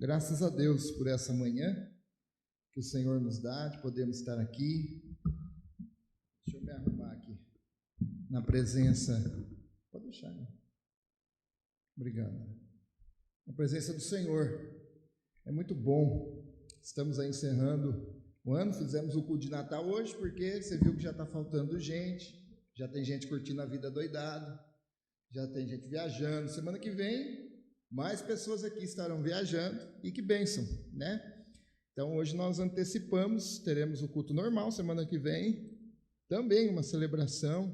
Graças a Deus por essa manhã que o Senhor nos dá, de podermos estar aqui. Deixa eu me arrumar aqui, na presença, pode deixar, né? Obrigado. Na presença do Senhor, é muito bom. Estamos aí encerrando o ano, fizemos o culto de Natal hoje, porque você viu que já está faltando gente, já tem gente curtindo a vida doidada, já tem gente viajando. Semana que vem, mais pessoas aqui estarão viajando, e que bênção, né? Então, hoje nós antecipamos, teremos o culto normal, semana que vem, também uma celebração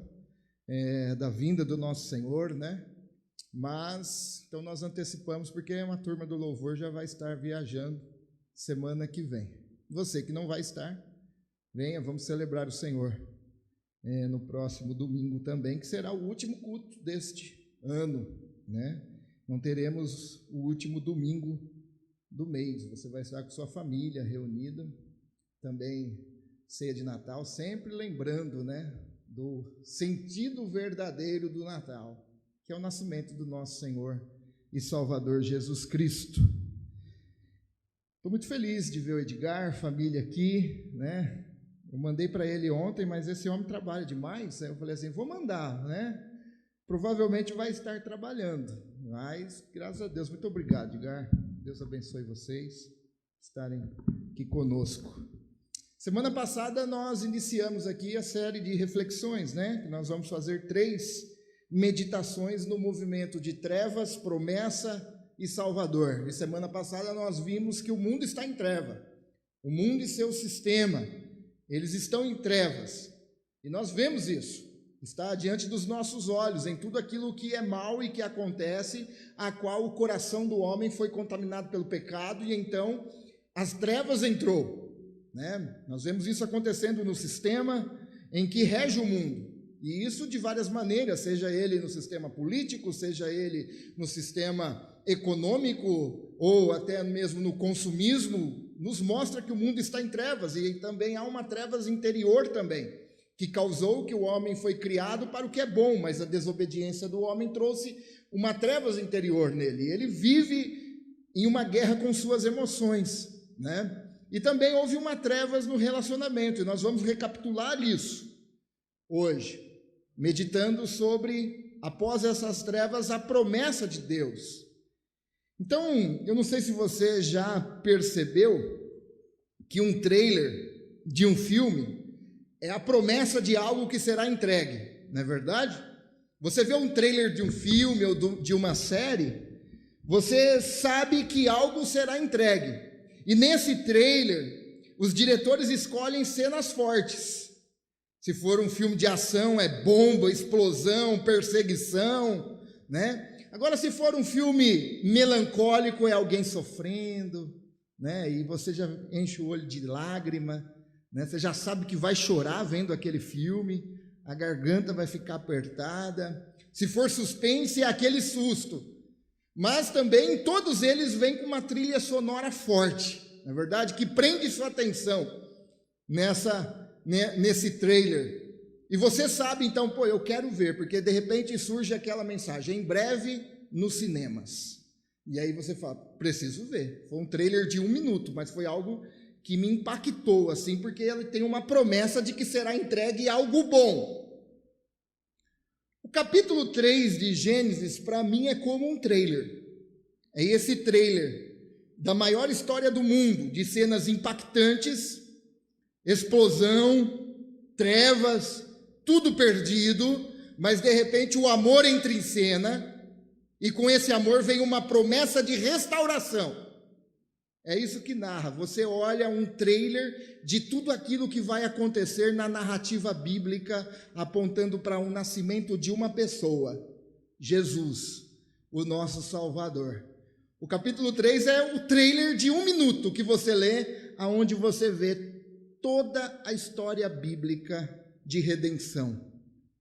da vinda do nosso Senhor, né? Mas, então nós antecipamos, porque uma turma do louvor já vai estar viajando semana que vem. Você que não vai estar, venha, vamos celebrar o Senhor no próximo domingo também, que será o último culto deste ano, né? Não teremos o último domingo do mês, você vai estar com sua família reunida, também ceia de Natal, sempre lembrando, né, do sentido verdadeiro do Natal, que é o nascimento do nosso Senhor e Salvador Jesus Cristo. Estou muito feliz de ver o Edgar, família aqui, né? Eu mandei para ele ontem, mas esse homem trabalha demais. Aí eu falei assim, vou mandar, né? Provavelmente vai estar trabalhando, mas graças a Deus, muito obrigado, Edgar. Deus abençoe vocês estarem aqui conosco. Semana passada nós iniciamos aqui a série de reflexões, né? Nós vamos fazer 3 meditações no movimento de trevas, promessa e Salvador. E semana passada nós vimos que o mundo está em treva, o mundo e seu sistema, eles estão em trevas, e nós vemos isso, está diante dos nossos olhos, em tudo aquilo que é mal e que acontece, a qual o coração do homem foi contaminado pelo pecado, e então as trevas entrou, né? Nós vemos isso acontecendo no sistema em que rege o mundo, e isso de várias maneiras, seja ele no sistema político, seja ele no sistema econômico, ou até mesmo no consumismo, nos mostra que o mundo está em trevas, e também há uma trevas interior também, que causou que o homem foi criado para o que é bom, mas a desobediência do homem trouxe uma trevas interior nele, e ele vive em uma guerra com suas emoções, né? E também houve uma trevas no relacionamento, e nós vamos recapitular isso hoje, meditando sobre, após essas trevas, a promessa de Deus. Então, eu não sei se você já percebeu que um trailer de um filme é a promessa de algo que será entregue, não é verdade? Você vê um trailer de um filme ou de uma série, você sabe que algo será entregue. E nesse trailer, os diretores escolhem cenas fortes. Se for um filme de ação, é bomba, explosão, perseguição, né? Agora, se for um filme melancólico, é alguém sofrendo, né? E você já enche o olho de lágrima, né? Você já sabe que vai chorar vendo aquele filme, a garganta vai ficar apertada. Se for suspense, é aquele susto. Mas também todos eles vêm com uma trilha sonora forte, na verdade, que prende sua atenção nesse trailer. E você sabe, então, eu quero ver, porque de repente surge aquela mensagem, em breve nos cinemas. E aí você fala, preciso ver. Foi um trailer de 1 minuto, mas foi algo que me impactou, assim, porque ele tem uma promessa de que será entregue algo bom. O capítulo 3 de Gênesis, para mim, é como um trailer. É esse trailer da maior história do mundo, de cenas impactantes, explosão, trevas, tudo perdido, mas de repente o amor entra em cena, e com esse amor vem uma promessa de restauração. É isso que narra. Você olha um trailer de tudo aquilo que vai acontecer na narrativa bíblica, apontando para um nascimento de uma pessoa, Jesus, o nosso Salvador. O capítulo 3 é o trailer de 1 minuto que você lê, aonde você vê toda a história bíblica de redenção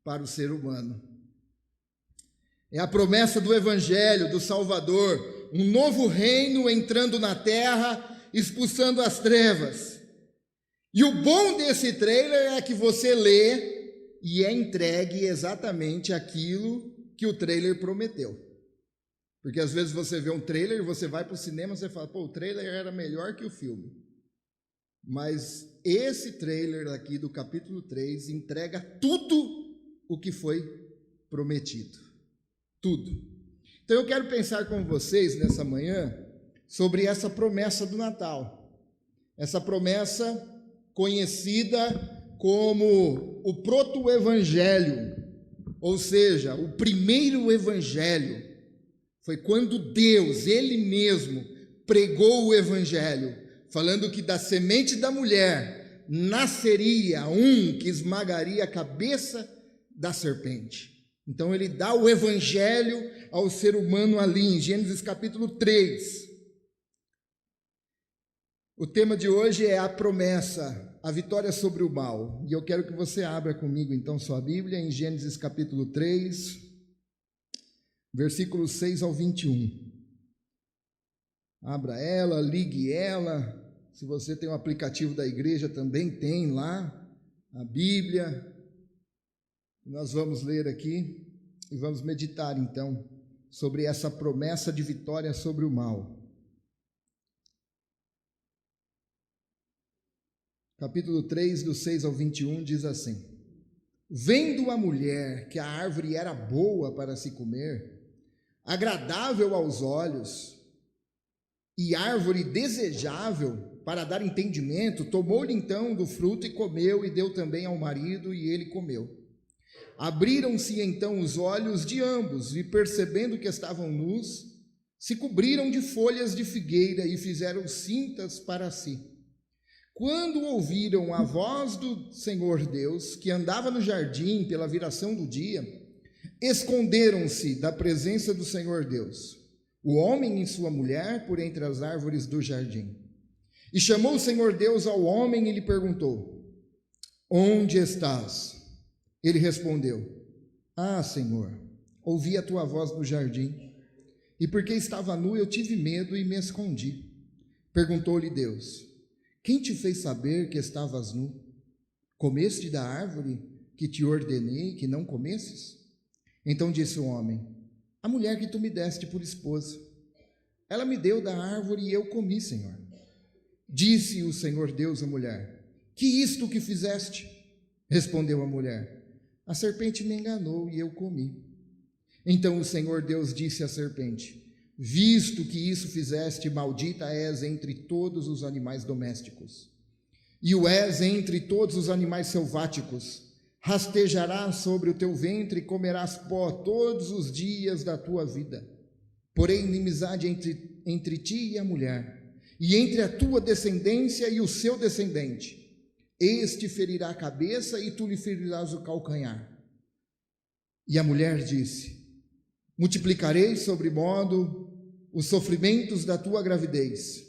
para o ser humano. É a promessa do Evangelho, do Salvador, um novo reino entrando na terra, expulsando as trevas. E o bom desse trailer é que você lê e é entregue exatamente aquilo que o trailer prometeu. Porque às vezes você vê um trailer, você vai para o cinema, você fala, pô, o trailer era melhor que o filme. Mas esse trailer aqui do capítulo 3 entrega tudo o que foi prometido. Tudo. Então eu quero pensar com vocês nessa manhã sobre essa promessa do Natal. Essa promessa conhecida como o proto-evangelho, ou seja, o primeiro evangelho. Foi quando Deus, Ele mesmo, pregou o evangelho, falando que da semente da mulher nasceria um que esmagaria a cabeça da serpente. Então ele dá o evangelho ao ser humano ali em Gênesis capítulo 3. O tema de hoje é a promessa, a vitória sobre o mal. E eu quero que você abra comigo então sua Bíblia em Gênesis capítulo 3, versículos 6 ao 21. Abra ela, ligue ela. Se você tem um aplicativo da igreja, também tem lá a Bíblia. Nós vamos ler aqui e vamos meditar então sobre essa promessa de vitória sobre o mal. Capítulo 3, do 6 ao 21, diz assim: Vendo a mulher que a árvore era boa para se comer, agradável aos olhos, e árvore desejável para dar entendimento, tomou-lhe então do fruto e comeu, e deu também ao marido, e ele comeu. Abriram-se então os olhos de ambos, e percebendo que estavam nus, se cobriram de folhas de figueira e fizeram cintas para si. Quando ouviram a voz do Senhor Deus, que andava no jardim pela viração do dia, esconderam-se da presença do Senhor Deus, o homem e sua mulher, por entre as árvores do jardim. E chamou o Senhor Deus ao homem e lhe perguntou: Onde estás? Ele respondeu: Ah, Senhor, ouvi a tua voz no jardim, e porque estava nu eu tive medo e me escondi. Perguntou-lhe Deus: Quem te fez saber que estavas nu? Comeste da árvore que te ordenei que não comesses? Então disse o homem: A mulher que tu me deste por esposa, ela me deu da árvore e eu comi, Senhor. Disse o Senhor Deus à mulher: Que isto que fizeste? Respondeu a mulher: A serpente me enganou e eu comi. Então o Senhor Deus disse à serpente: Visto que isso fizeste, maldita és entre todos os animais domésticos, e o és entre todos os animais selváticos. Rastejarás sobre o teu ventre e comerás pó todos os dias da tua vida. Porém, inimizade entre ti e a mulher, e entre a tua descendência e o seu descendente. Este ferirá a cabeça e tu lhe ferirás o calcanhar. E a mulher disse: Multiplicarei sobremodo os sofrimentos da tua gravidez.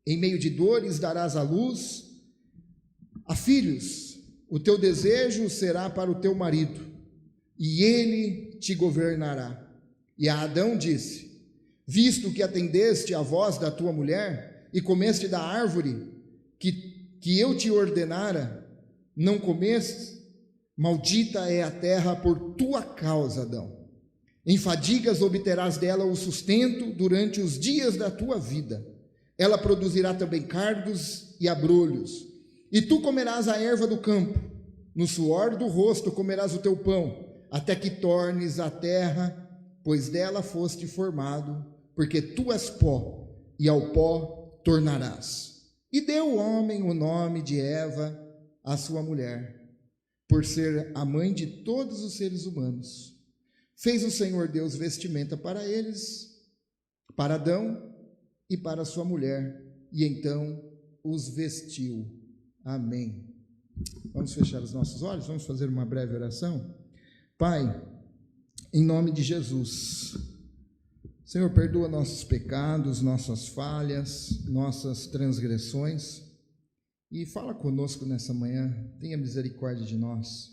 Em meio de dores darás à luz a filhos. O teu desejo será para o teu marido, e ele te governará. E a Adão disse: Visto que atendeste à voz da tua mulher, e comeste da árvore que eu te ordenara, não comestes, maldita é a terra por tua causa, Adão. Em fadigas obterás dela o sustento durante os dias da tua vida. Ela produzirá também cardos e abrolhos. E tu comerás a erva do campo, no suor do rosto comerás o teu pão, até que tornes a terra, pois dela foste formado, porque tu és pó, e ao pó tornarás. E deu o homem o nome de Eva à sua mulher, por ser a mãe de todos os seres humanos. Fez o Senhor Deus vestimenta para eles, para Adão e para sua mulher, e então os vestiu. Amém. Vamos fechar os nossos olhos, vamos fazer uma breve oração. Pai, em nome de Jesus, Senhor, perdoa nossos pecados, nossas falhas, nossas transgressões, e fala conosco nessa manhã. Tenha misericórdia de nós,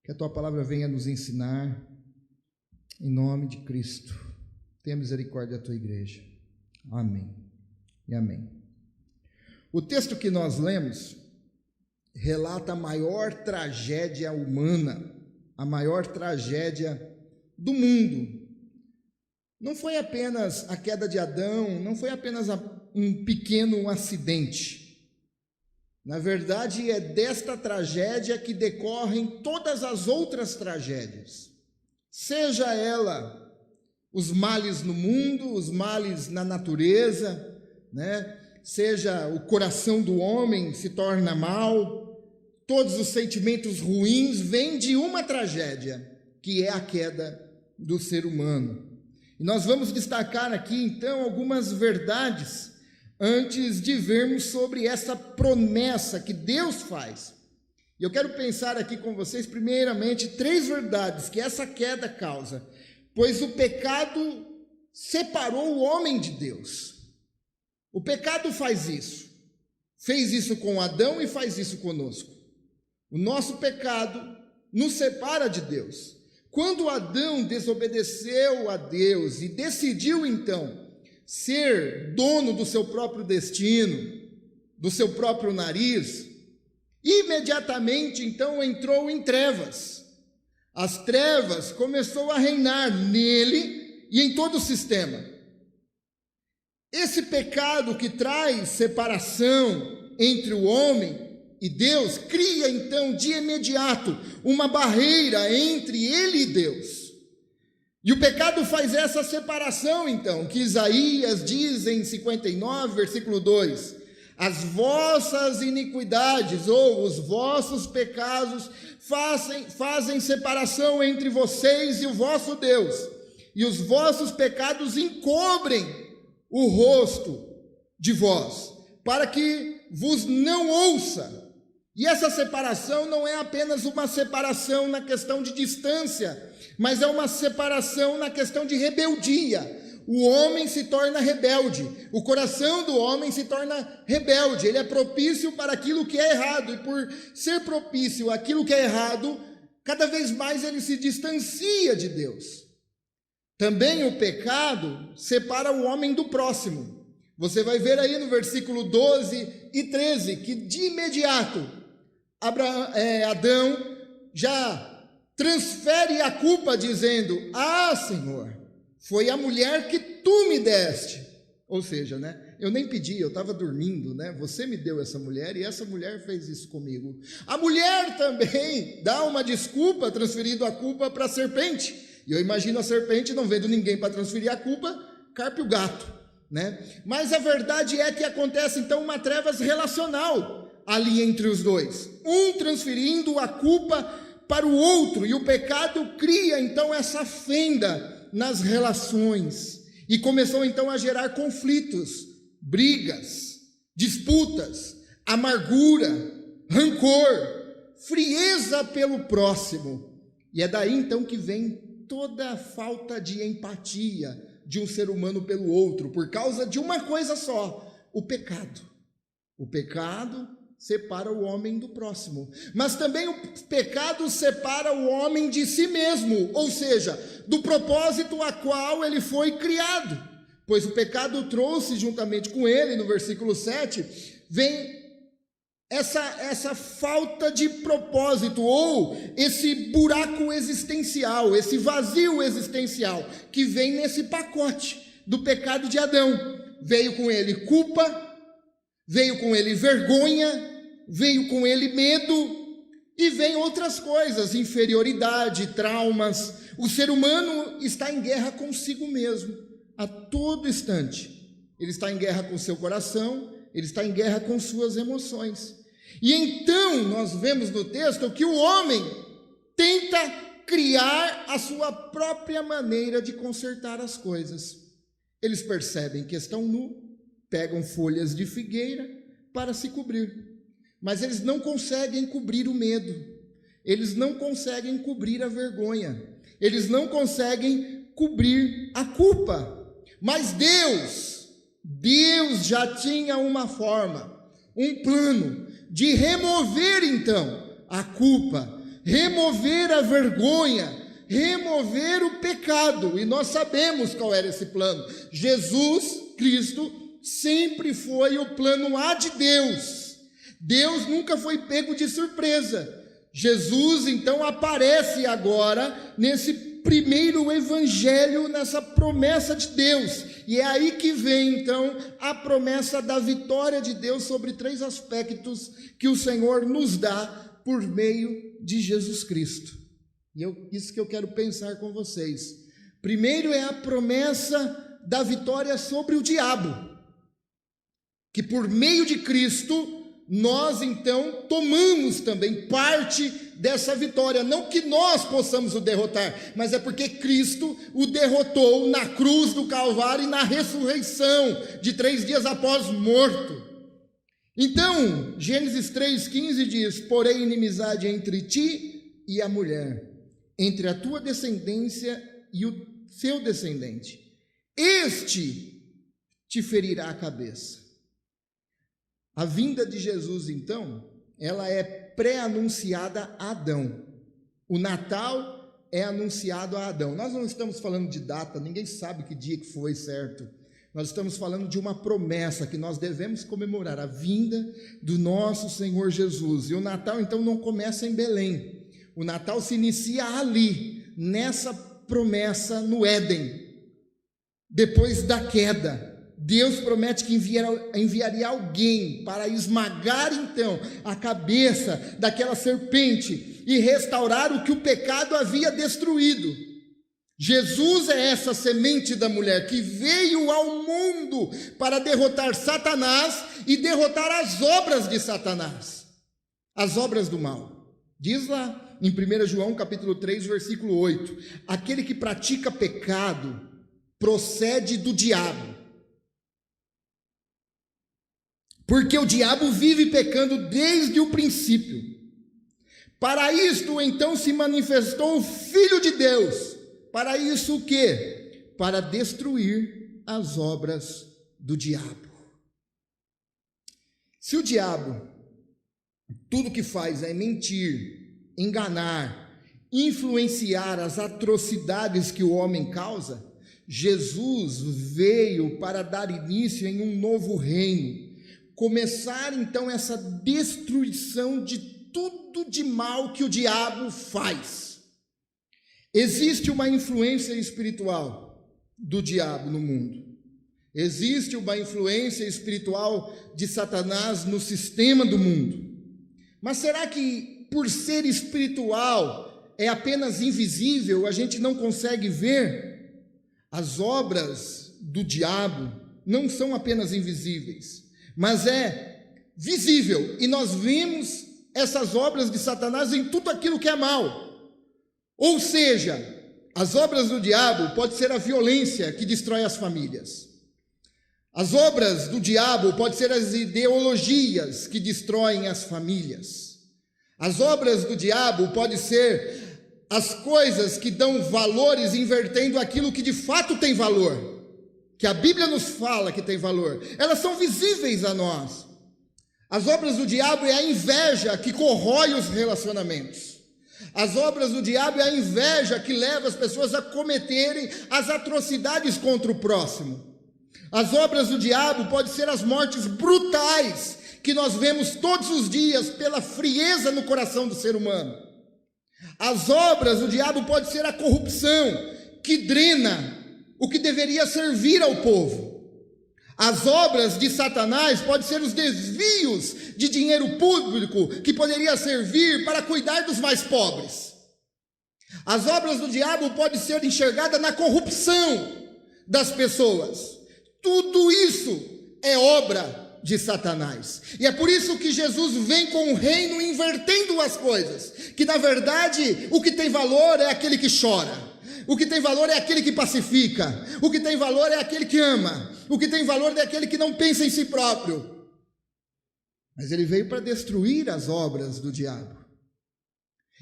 que a tua palavra venha nos ensinar, em nome de Cristo. Tenha misericórdia da tua igreja. Amém e amém. O texto que nós lemos relata a maior tragédia humana, a maior tragédia do mundo, não foi apenas a queda de Adão, não foi apenas um pequeno acidente. Na verdade, é desta tragédia que decorrem todas as outras tragédias. Seja ela os males no mundo, os males na natureza, né? Seja o coração do homem se torna mau, todos os sentimentos ruins vêm de uma tragédia, que é a queda do ser humano. E nós vamos destacar aqui, então, algumas verdades antes de vermos sobre essa promessa que Deus faz. E eu quero pensar aqui com vocês, primeiramente, 3 verdades que essa queda causa. Pois o pecado separou o homem de Deus. O pecado faz isso. Fez isso com Adão e faz isso conosco. O nosso pecado nos separa de Deus. Quando Adão desobedeceu a Deus e decidiu então ser dono do seu próprio destino, do seu próprio nariz, imediatamente então entrou em trevas. As trevas começou a reinar nele e em todo o sistema. Esse pecado que traz separação entre o homem e Deus, cria então de imediato uma barreira entre ele e Deus. E o pecado faz essa separação então, que Isaías diz em 59, versículo 2: as vossas iniquidades ou os vossos pecados fazem separação entre vocês e o vosso Deus, e os vossos pecados encobrem o rosto de vós, para que vos não ouça. E essa separação não é apenas uma separação na questão de distância, mas é uma separação na questão de rebeldia. O homem se torna rebelde, o coração do homem se torna rebelde, ele é propício para aquilo que é errado, e por ser propício àquilo que é errado, cada vez mais ele se distancia de Deus. Também o pecado separa o homem do próximo. Você vai ver aí no versículo 12 e 13, que de imediato Adão já transfere a culpa dizendo: ah, Senhor, foi a mulher que tu me deste. Ou seja, né, eu nem pedi, eu estava dormindo, né? Você me deu essa mulher e essa mulher fez isso comigo. A mulher também dá uma desculpa, transferindo a culpa para a serpente. E eu imagino a serpente, não vendo ninguém para transferir a culpa, carpe o gato, né? Mas a verdade é que acontece então uma trevas relacional ali entre os dois, um transferindo a culpa para o outro, e o pecado cria então essa fenda nas relações, e começou então a gerar conflitos, brigas, disputas, amargura, rancor, frieza pelo próximo. E é daí então que vem toda a falta de empatia de um ser humano pelo outro, por causa de uma coisa só: o pecado. O pecado separa o homem do próximo, mas também o pecado separa o homem de si mesmo, ou seja, do propósito a qual ele foi criado, pois o pecado trouxe juntamente com ele, no versículo 7, vem essa falta de propósito, ou esse buraco existencial, esse vazio existencial, que vem nesse pacote do pecado de Adão. Veio com ele culpa, veio com ele vergonha, veio com ele medo, e vem outras coisas, inferioridade, traumas. O ser humano está em guerra consigo mesmo, a todo instante. Ele está em guerra com seu coração, ele está em guerra com suas emoções. E então nós vemos no texto que o homem tenta criar a sua própria maneira de consertar as coisas. Eles percebem que estão nu, pegam folhas de figueira para se cobrir, mas eles não conseguem cobrir o medo, eles não conseguem cobrir a vergonha, eles não conseguem cobrir a culpa. Mas Deus já tinha uma forma, um plano de remover então a culpa, remover a vergonha, remover o pecado, e nós sabemos qual era esse plano. Jesus Cristo sempre foi o plano A de Deus. Deus nunca foi pego de surpresa. Jesus então aparece agora nesse primeiro o evangelho nessa promessa de Deus. E é aí que vem, então, a promessa da vitória de Deus sobre 3 aspectos que o Senhor nos dá por meio de Jesus Cristo. E isso que eu quero pensar com vocês. Primeiro é a promessa da vitória sobre o diabo, que por meio de Cristo nós então tomamos também parte dessa vitória. Não que nós possamos o derrotar, mas é porque Cristo o derrotou na cruz do Calvário e na ressurreição de 3 dias após morto. Então, Gênesis 3,15 diz: porém inimizade entre ti e a mulher, entre a tua descendência e o seu descendente, este te ferirá a cabeça. A vinda de Jesus, então, ela é pré-anunciada a Adão. O Natal é anunciado a Adão. Nós não estamos falando de data, ninguém sabe que dia que foi, certo? Nós estamos falando de uma promessa que nós devemos comemorar, a vinda do nosso Senhor Jesus. E o Natal, então, não começa em Belém. O Natal se inicia ali, nessa promessa no Éden, depois da queda. Deus promete que enviaria alguém para esmagar então a cabeça daquela serpente e restaurar o que o pecado havia destruído. Jesus é essa semente da mulher que veio ao mundo para derrotar Satanás e derrotar as obras de Satanás, as obras do mal. Diz lá em 1 João capítulo 3, versículo 8, aquele que pratica pecado procede do diabo, porque o diabo vive pecando desde o princípio. Para isto então se manifestou o Filho de Deus. Para isso o quê? Para destruir as obras do diabo. Se o diabo, tudo que faz é mentir, enganar, influenciar as atrocidades que o homem causa, Jesus veio para dar início em um novo reino. Começar então essa destruição de tudo de mal que o diabo faz. Existe uma influência espiritual do diabo no mundo. Existe uma influência espiritual de Satanás no sistema do mundo. Mas será que por ser espiritual é apenas invisível, a gente não consegue ver? As obras do diabo não são apenas invisíveis, mas é visível, e nós vemos essas obras de Satanás em tudo aquilo que é mal. Ou seja, as obras do diabo pode ser a violência que destrói as famílias. As obras do diabo pode ser as ideologias que destroem as famílias. As obras do diabo pode ser as coisas que dão valores invertendo aquilo que de fato tem valor, que a Bíblia nos fala que tem valor. Elas são visíveis a nós. As obras do diabo é a inveja que corrói os relacionamentos. As obras do diabo é a inveja que leva as pessoas a cometerem as atrocidades contra o próximo. As obras do diabo podem ser as mortes brutais que nós vemos todos os dias pela frieza no coração do ser humano. As obras do diabo podem ser a corrupção que drena o que deveria servir ao povo. As obras de Satanás podem ser os desvios de dinheiro público que poderia servir para cuidar dos mais pobres. As obras do diabo podem ser enxergadas na corrupção das pessoas. Tudo isso é obra de Satanás. E é por isso que Jesus vem com o reino invertendo as coisas. Que na verdade o que tem valor é aquele que chora. O que tem valor é aquele que pacifica. O que tem valor é aquele que ama. O que tem valor é aquele que não pensa em si próprio. Mas ele veio para destruir as obras do diabo.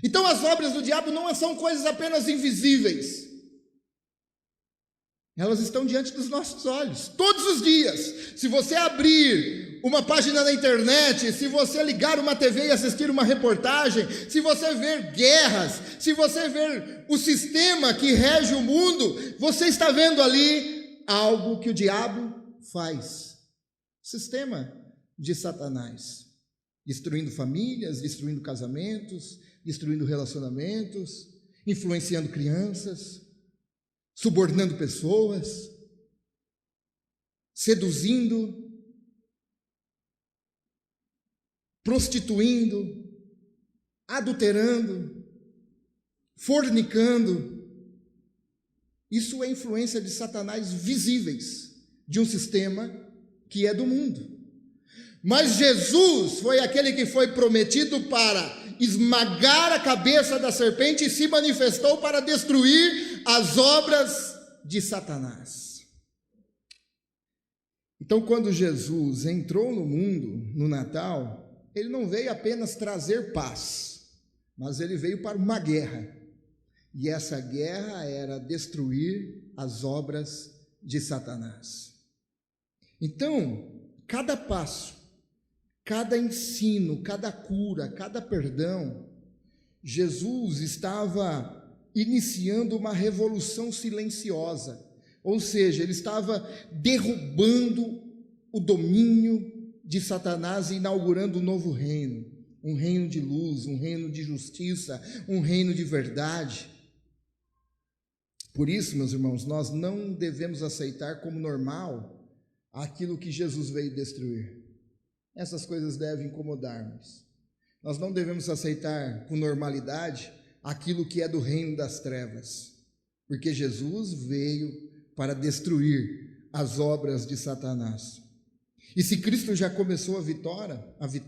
Então as obras do diabo não são coisas apenas invisíveis. Elas estão diante dos nossos olhos, todos os dias. Se você abrir uma página na internet, se você ligar uma TV e assistir uma reportagem, se você ver guerras, se você ver o sistema que rege o mundo, você está vendo ali algo que o diabo faz. O sistema de Satanás, destruindo famílias, destruindo casamentos, destruindo relacionamentos. influenciando crianças, subornando pessoas, seduzindo, prostituindo, adulterando, fornicando. Isso é influência de Satanás visíveis, de um sistema que é do mundo. Mas Jesus foi aquele que foi prometido para esmagar a cabeça da serpente e se manifestou para destruir as obras de Satanás. Então, quando Jesus entrou no mundo, no Natal, ele não veio apenas trazer paz, mas ele veio para uma guerra. E essa guerra era destruir as obras de Satanás. Então, cada passo, cada ensino, cada cura, cada perdão, Jesus estava iniciando uma revolução silenciosa, ou seja, ele estava derrubando o domínio de Satanás e inaugurando um novo reino, um reino de luz, um reino de justiça, um reino de verdade. Por isso, meus irmãos, nós não devemos aceitar como normal aquilo que Jesus veio destruir. Essas coisas devem incomodar-nos. Nós não devemos aceitar com normalidade aquilo que é do reino das trevas, porque Jesus veio para destruir as obras de Satanás. E se Cristo já começou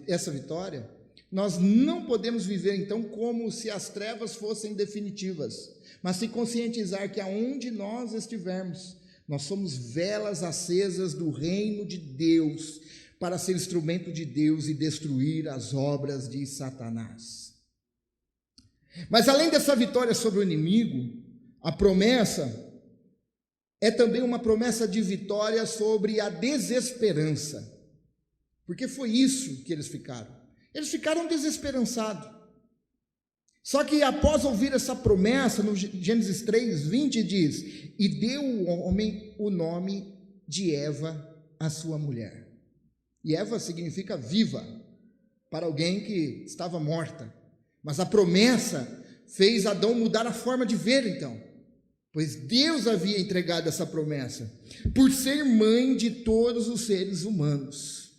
essa vitória, nós não podemos viver então como se as trevas fossem definitivas, mas se conscientizar que aonde nós estivermos, nós somos velas acesas do reino de Deus, para ser instrumento de Deus e destruir as obras de Satanás. Mas além dessa vitória sobre o inimigo, a promessa é também uma promessa de vitória sobre a desesperança, porque foi isso que eles ficaram. Eles ficaram desesperançados. Só que após ouvir essa promessa, no Gênesis 3:20 diz: e deu o homem o nome de Eva, a sua mulher. E Eva significa viva, para alguém que estava morta. Mas a promessa fez Adão mudar a forma de ver então, pois Deus havia entregado essa promessa, por ser mãe de todos os seres humanos.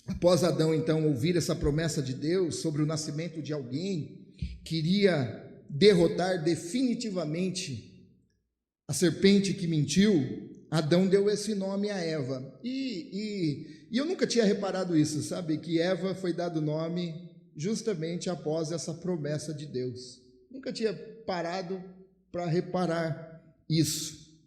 Após Adão então ouvir essa promessa de Deus sobre o nascimento de alguém que iria derrotar definitivamente a serpente que mentiu, Adão deu esse nome a Eva, e eu nunca tinha reparado isso, sabe, que Eva foi dado nome justamente após essa promessa de Deus. Nunca tinha parado para reparar isso.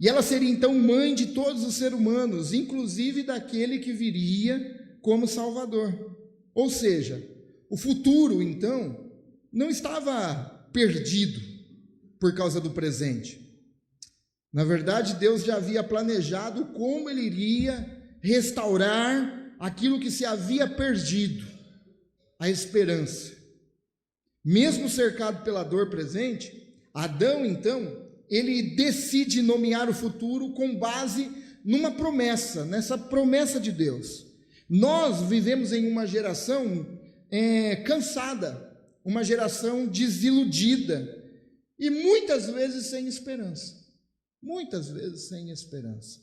E ela seria então mãe de todos os seres humanos, inclusive daquele que viria como Salvador. Ou seja, o futuro então não estava perdido por causa do presente. Na verdade, Deus já havia planejado como ele iria restaurar aquilo que se havia perdido, a esperança. Mesmo cercado pela dor presente, Adão, então, ele decide nomear o futuro com base numa promessa, nessa promessa de Deus. Nós vivemos em uma geração cansada, uma geração desiludida e muitas vezes sem esperança. Muitas vezes sem esperança.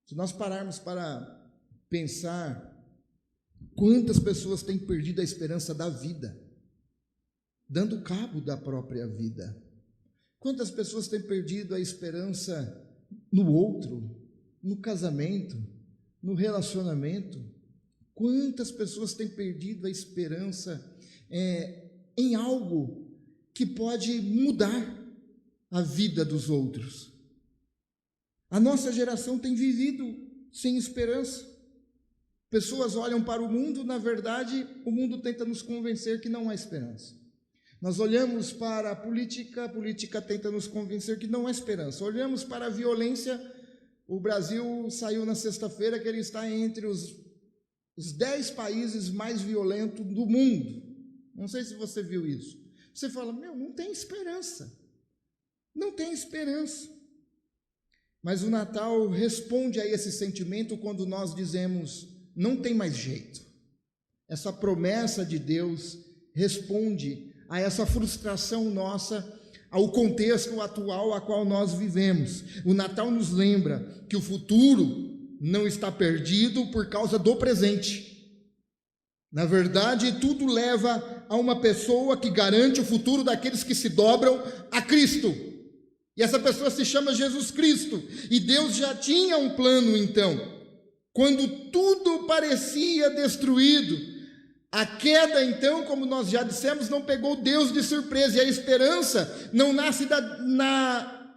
Se nós pararmos para pensar, quantas pessoas têm perdido a esperança da vida, dando cabo da própria vida? Quantas pessoas têm perdido a esperança no outro, no casamento, no relacionamento? Quantas pessoas têm perdido a esperança em algo que pode mudar a vida dos outros? A nossa geração tem vivido sem esperança. Pessoas olham para o mundo, na verdade, o mundo tenta nos convencer que não há esperança. Nós olhamos para a política tenta nos convencer que não há esperança. Olhamos para a violência, o Brasil saiu na sexta-feira que ele está entre os 10 países mais violentos do mundo. Não sei se você viu isso. Você fala, não tem esperança. Não tem esperança. Mas o Natal responde a esse sentimento quando nós dizemos, não tem mais jeito. Essa promessa de Deus responde a essa frustração nossa, ao contexto atual a qual nós vivemos. O Natal nos lembra que o futuro não está perdido por causa do presente. Na verdade, tudo leva a uma pessoa que garante o futuro daqueles que se dobram a Cristo. E essa pessoa se chama Jesus Cristo. E Deus já tinha um plano então. Quando tudo parecia destruído, a queda então, como nós já dissemos, não pegou Deus de surpresa. E a esperança não nasce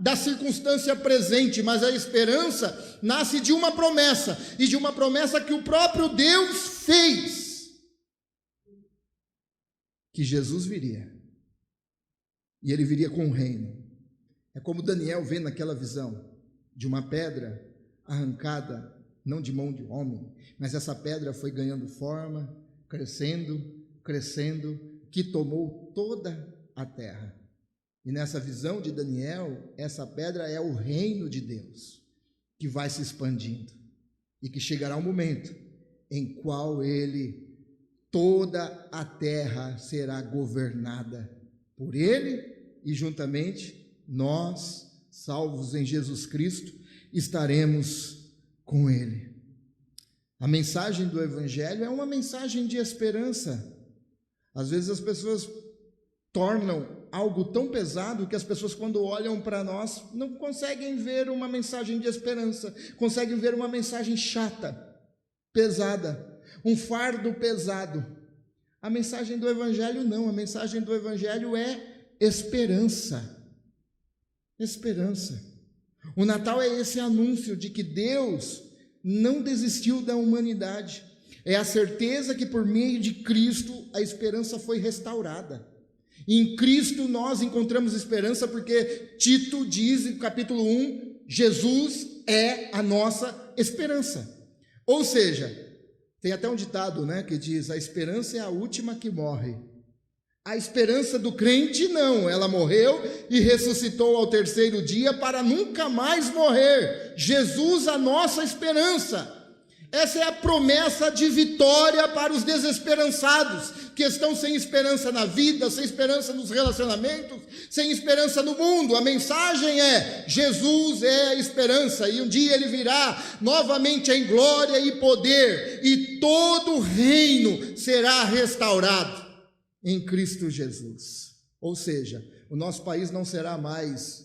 da circunstância presente, mas a esperança nasce de uma promessa. E de uma promessa que o próprio Deus fez. Que Jesus viria, e ele viria com o reino. É como Daniel vê naquela visão de uma pedra arrancada, não de mão de homem, mas essa pedra foi ganhando forma, crescendo, que tomou toda a terra. E nessa visão de Daniel, essa pedra é o reino de Deus, que vai se expandindo, e que chegará um momento em qual toda a terra será governada por ele, e juntamente nós, salvos em Jesus Cristo, estaremos com ele. A mensagem do Evangelho é uma mensagem de esperança. Às vezes as pessoas tornam algo tão pesado que as pessoas, quando olham para nós, não conseguem ver uma mensagem de esperança, conseguem ver uma mensagem chata, pesada, um fardo pesado. A mensagem do Evangelho não, a mensagem do Evangelho é esperança. Esperança. O Natal é esse anúncio de que Deus não desistiu da humanidade. É a certeza que por meio de Cristo a esperança foi restaurada. Em Cristo nós encontramos esperança, porque Tito diz no capítulo 1, Jesus é a nossa esperança. Ou seja, tem até um ditado, que diz: a esperança é a última que morre. A esperança do crente não, ela morreu e ressuscitou ao terceiro dia para nunca mais morrer. Jesus, a nossa esperança. Essa é a promessa de vitória para os desesperançados, que estão sem esperança na vida, sem esperança nos relacionamentos, sem esperança no mundo. A mensagem é: Jesus é a esperança, e um dia ele virá novamente em glória e poder, e todo o reino será restaurado em Cristo Jesus. Ou seja, o nosso país não estará mais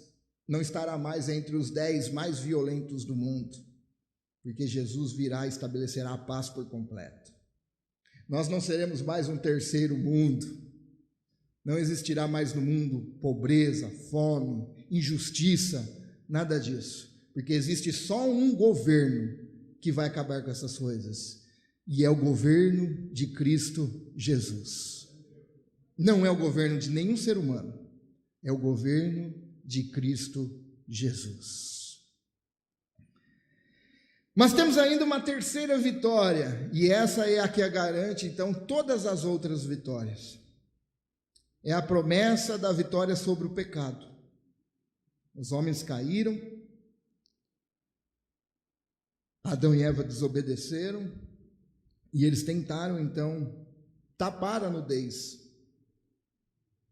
entre os 10 mais violentos do mundo, porque Jesus virá e estabelecerá a paz por completo. Nós não seremos mais um terceiro mundo, não existirá mais no mundo pobreza, fome, injustiça, nada disso, porque existe só um governo que vai acabar com essas coisas, e é o governo de Cristo Jesus. Não é o governo de nenhum ser humano, é o governo de Cristo Jesus. Mas temos ainda uma terceira vitória, e essa é a que garante então todas as outras vitórias. É a promessa da vitória sobre o pecado. Os homens caíram, Adão e Eva desobedeceram, e eles tentaram então tapar a nudez.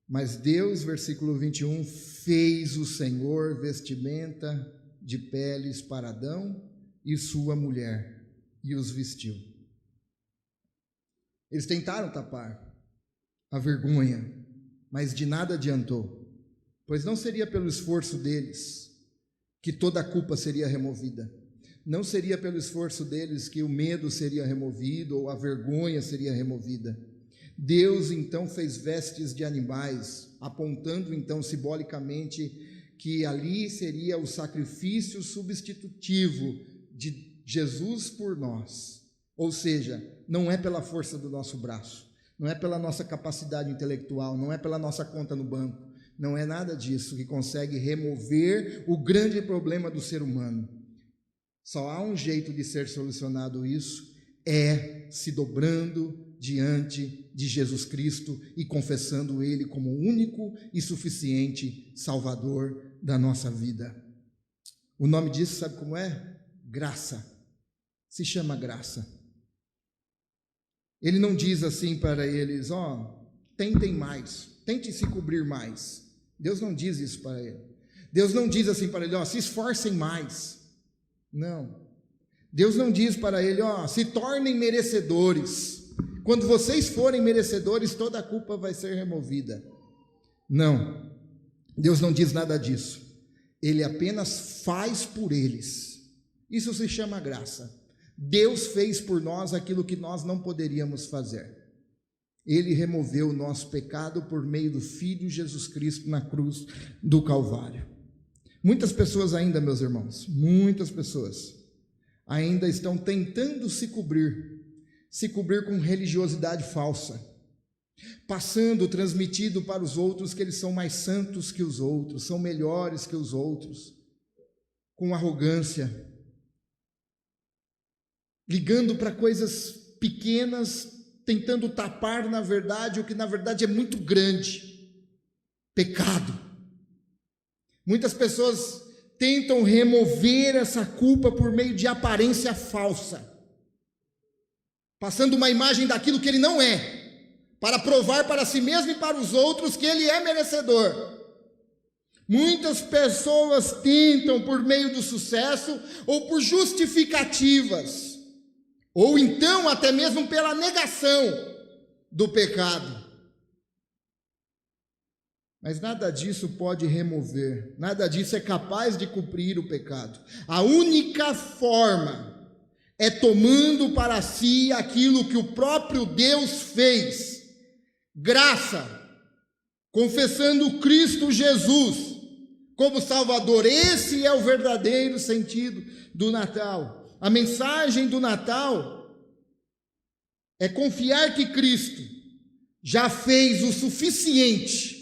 Mas Deus, versículo 21, fez o Senhor vestimenta de peles para Adão e sua mulher, e os vestiu. Eles tentaram tapar a vergonha, mas de nada adiantou, pois não seria pelo esforço deles que toda a culpa seria removida, não seria pelo esforço deles que o medo seria removido ou a vergonha seria removida. Deus então fez vestes de animais, apontando então simbolicamente que ali seria o sacrifício substitutivo de Jesus por nós. Ou seja, não é pela força do nosso braço, não é pela nossa capacidade intelectual, não é pela nossa conta no banco, não é nada disso que consegue remover o grande problema do ser humano. Só há um jeito de ser solucionado isso, é se dobrando diante de Jesus Cristo e confessando Ele como o único e suficiente Salvador da nossa vida. O nome disso, sabe como é? Graça. Se chama graça. Ele não diz assim para eles: tentem mais, tente se cobrir mais. Deus não diz isso para ele. Deus não diz assim para ele, se esforcem mais. Não. Deus não diz para ele, se tornem merecedores. Quando vocês forem merecedores, toda a culpa vai ser removida. Não. Deus não diz nada disso. Ele apenas faz por eles. Isso se chama graça. Deus fez por nós aquilo que nós não poderíamos fazer. Ele removeu o nosso pecado por meio do Filho Jesus Cristo na cruz do Calvário. Muitas pessoas ainda, meus irmãos, muitas pessoas ainda estão tentando se cobrir com religiosidade falsa, transmitido para os outros que eles são mais santos que os outros, são melhores que os outros, com arrogância, ligando para coisas pequenas, tentando tapar na verdade o que na verdade é muito grande, pecado. Muitas pessoas tentam remover essa culpa por meio de aparência falsa, passando uma imagem daquilo que ele não é, para provar para si mesmo e para os outros que ele é merecedor. Muitas pessoas tentam, por meio do sucesso ou por justificativas, ou então até mesmo pela negação do pecado. Mas nada disso pode remover, nada disso é capaz de cobrir o pecado. A única forma é tomando para si aquilo que o próprio Deus fez, graça, confessando Cristo Jesus como Salvador. Esse é o verdadeiro sentido do Natal. A mensagem do Natal é confiar que Cristo já fez o suficiente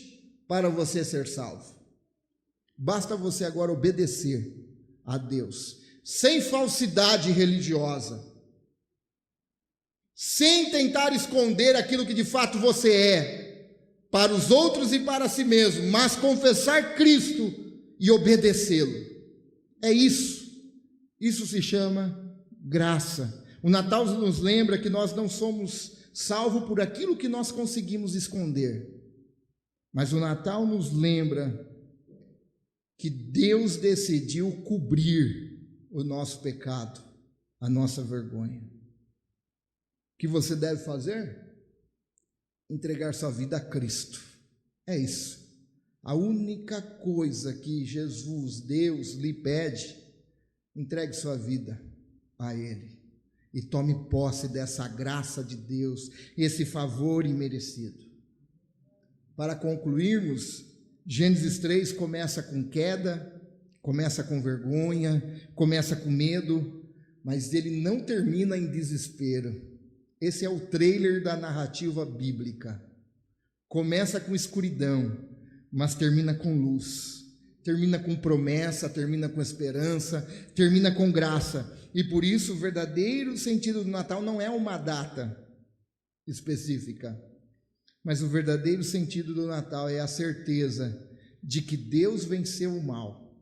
para você ser salvo. Basta você agora obedecer a Deus, sem falsidade religiosa, sem tentar esconder aquilo que de fato você é, para os outros e para si mesmo, mas confessar Cristo e obedecê-lo. É isso. Isso se chama graça. O Natal nos lembra que nós não somos salvos por aquilo que nós conseguimos esconder, mas o Natal nos lembra que Deus decidiu cobrir o nosso pecado, a nossa vergonha. O que você deve fazer? Entregar sua vida a Cristo. É isso. A única coisa que Jesus, Deus, lhe pede: entregue sua vida a Ele e tome posse dessa graça de Deus, esse favor imerecido. Para concluirmos, Gênesis 3 começa com queda, começa com vergonha, começa com medo, mas ele não termina em desespero. Esse é o trailer da narrativa bíblica. Começa com escuridão, mas termina com luz. Termina com promessa, termina com esperança, termina com graça. E por isso o verdadeiro sentido do Natal não é uma data específica, mas o verdadeiro sentido do Natal é a certeza de que Deus venceu o mal,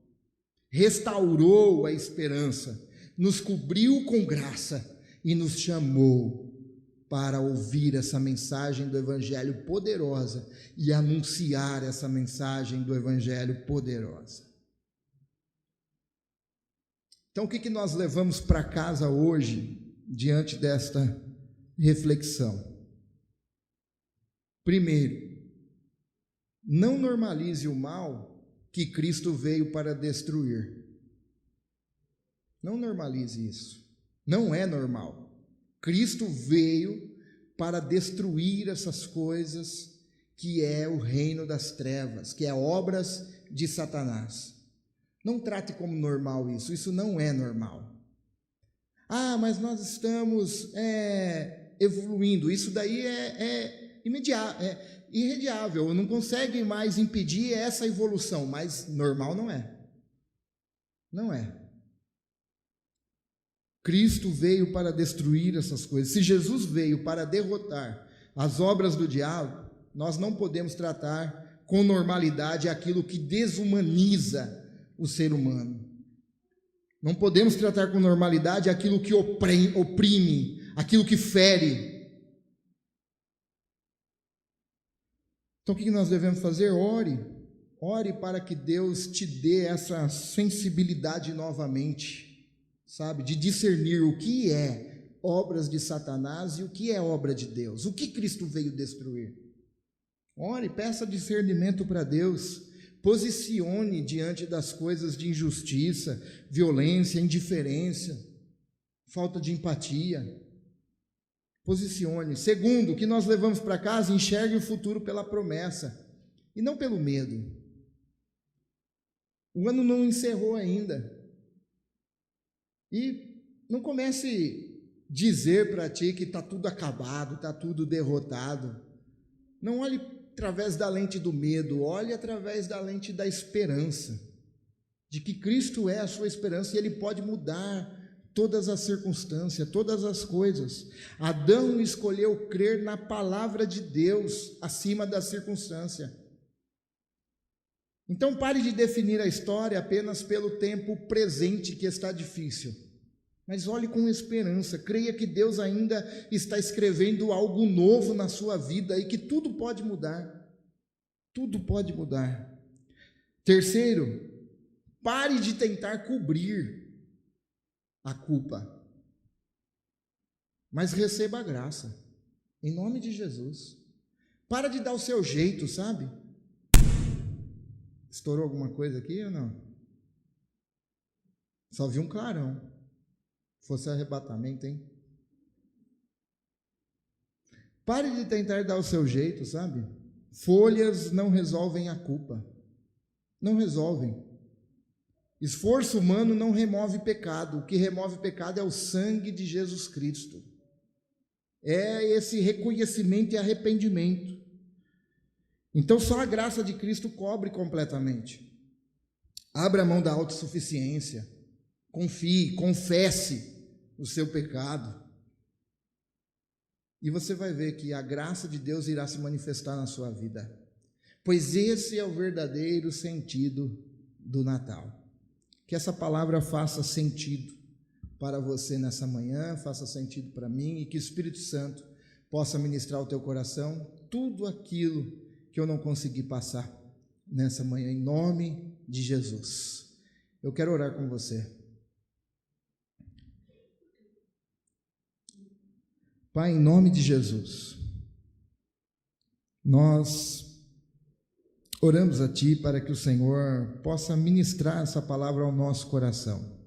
restaurou a esperança, nos cobriu com graça e nos chamou para ouvir essa mensagem do Evangelho poderosa e anunciar essa mensagem do Evangelho poderosa. Então, o que nós levamos para casa hoje, diante desta reflexão? Primeiro, não normalize o mal que Cristo veio para destruir. Não normalize isso. Não é normal. Cristo veio para destruir essas coisas que é o reino das trevas, que é obras de Satanás. Não trate como normal isso. Isso não é normal. Mas nós estamos evoluindo. Isso daí é irrediável, não consegue mais impedir essa evolução, mas normal não é. Não é. Cristo veio para destruir essas coisas. Se Jesus veio para derrotar as obras do diabo, nós não podemos tratar com normalidade aquilo que desumaniza o ser humano. Não podemos tratar com normalidade aquilo que oprime, aquilo que fere. Então, o que nós devemos fazer? Ore. Ore para que Deus te dê essa sensibilidade novamente, sabe? De discernir o que é obras de Satanás e o que é obra de Deus. O que Cristo veio destruir? Ore, peça discernimento para Deus. Posicione diante das coisas de injustiça, violência, indiferença, falta de empatia. Posicione. Segundo, o que nós levamos para casa, enxergue o futuro pela promessa e não pelo medo. O ano não encerrou ainda. E não comece a dizer para ti que está tudo acabado, está tudo derrotado. Não olhe através da lente do medo, olhe através da lente da esperança, de que Cristo é a sua esperança e Ele pode mudar todas as circunstâncias, todas as coisas. Adão escolheu crer na palavra de Deus acima da circunstância. Então pare de definir a história apenas pelo tempo presente que está difícil, mas olhe com esperança, creia que Deus ainda está escrevendo algo novo na sua vida e que tudo pode mudar, tudo pode mudar. Terceiro, pare de tentar cobrir a culpa, mas receba a graça, em nome de Jesus. Para de dar o seu jeito, sabe? Estourou alguma coisa aqui ou não? Só vi um clarão. Fosse arrebatamento, hein? Pare de tentar dar o seu jeito, sabe? Folhas não resolvem a culpa. Não resolvem. Esforço humano não remove pecado. O que remove pecado é o sangue de Jesus Cristo. É esse reconhecimento e arrependimento. Então só a graça de Cristo cobre completamente. Abra a mão da autossuficiência. Confie, confesse o seu pecado. E você vai ver que a graça de Deus irá se manifestar na sua vida. Pois esse é o verdadeiro sentido do Natal. Que essa palavra faça sentido para você nessa manhã, faça sentido para mim, e que o Espírito Santo possa ministrar ao teu coração tudo aquilo que eu não consegui passar nessa manhã, em nome de Jesus. Eu quero orar com você. Pai, em nome de Jesus, nós oramos a Ti para que o Senhor possa ministrar essa palavra ao nosso coração.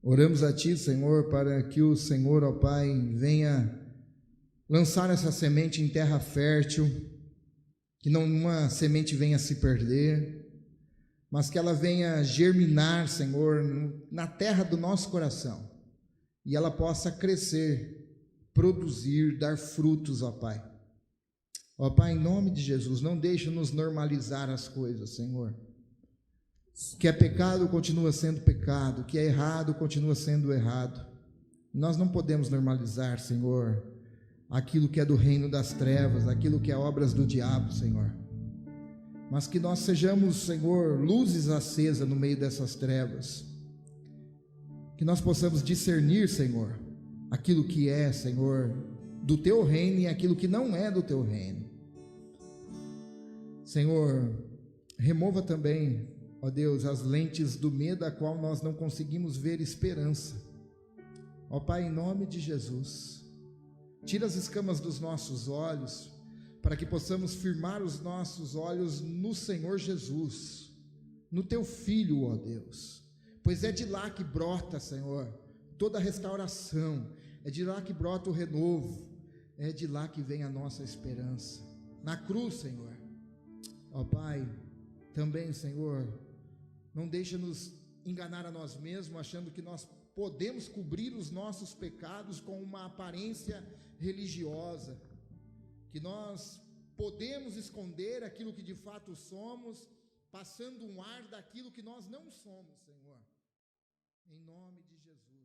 Oramos a Ti, Senhor, para que o Senhor, ó Pai, venha lançar essa semente em terra fértil, que nenhuma semente venha se perder, mas que ela venha germinar, Senhor, na terra do nosso coração, e ela possa crescer, produzir, dar frutos, ó Pai. Ó Pai, em nome de Jesus, não deixe nos normalizar as coisas, Senhor. Que é pecado continua sendo pecado, que é errado continua sendo errado. Nós não podemos normalizar, Senhor, aquilo que é do reino das trevas, aquilo que é obras do diabo, Senhor. Mas que nós sejamos, Senhor, luzes acesas no meio dessas trevas. Que nós possamos discernir, Senhor, aquilo que é, Senhor, do Teu reino e aquilo que não é do Teu reino. Senhor, remova também, ó Deus, as lentes do medo a qual nós não conseguimos ver esperança. Ó Pai, em nome de Jesus, tira as escamas dos nossos olhos, para que possamos firmar os nossos olhos no Senhor Jesus, no Teu Filho, ó Deus, pois é de lá que brota, Senhor, toda a restauração, é de lá que brota o renovo, é de lá que vem a nossa esperança, na cruz, Senhor. Ó Pai, também, Senhor, não deixa nos enganar a nós mesmos, achando que nós podemos cobrir os nossos pecados com uma aparência religiosa, que nós podemos esconder aquilo que de fato somos, passando um ar daquilo que nós não somos, Senhor, em nome de Jesus.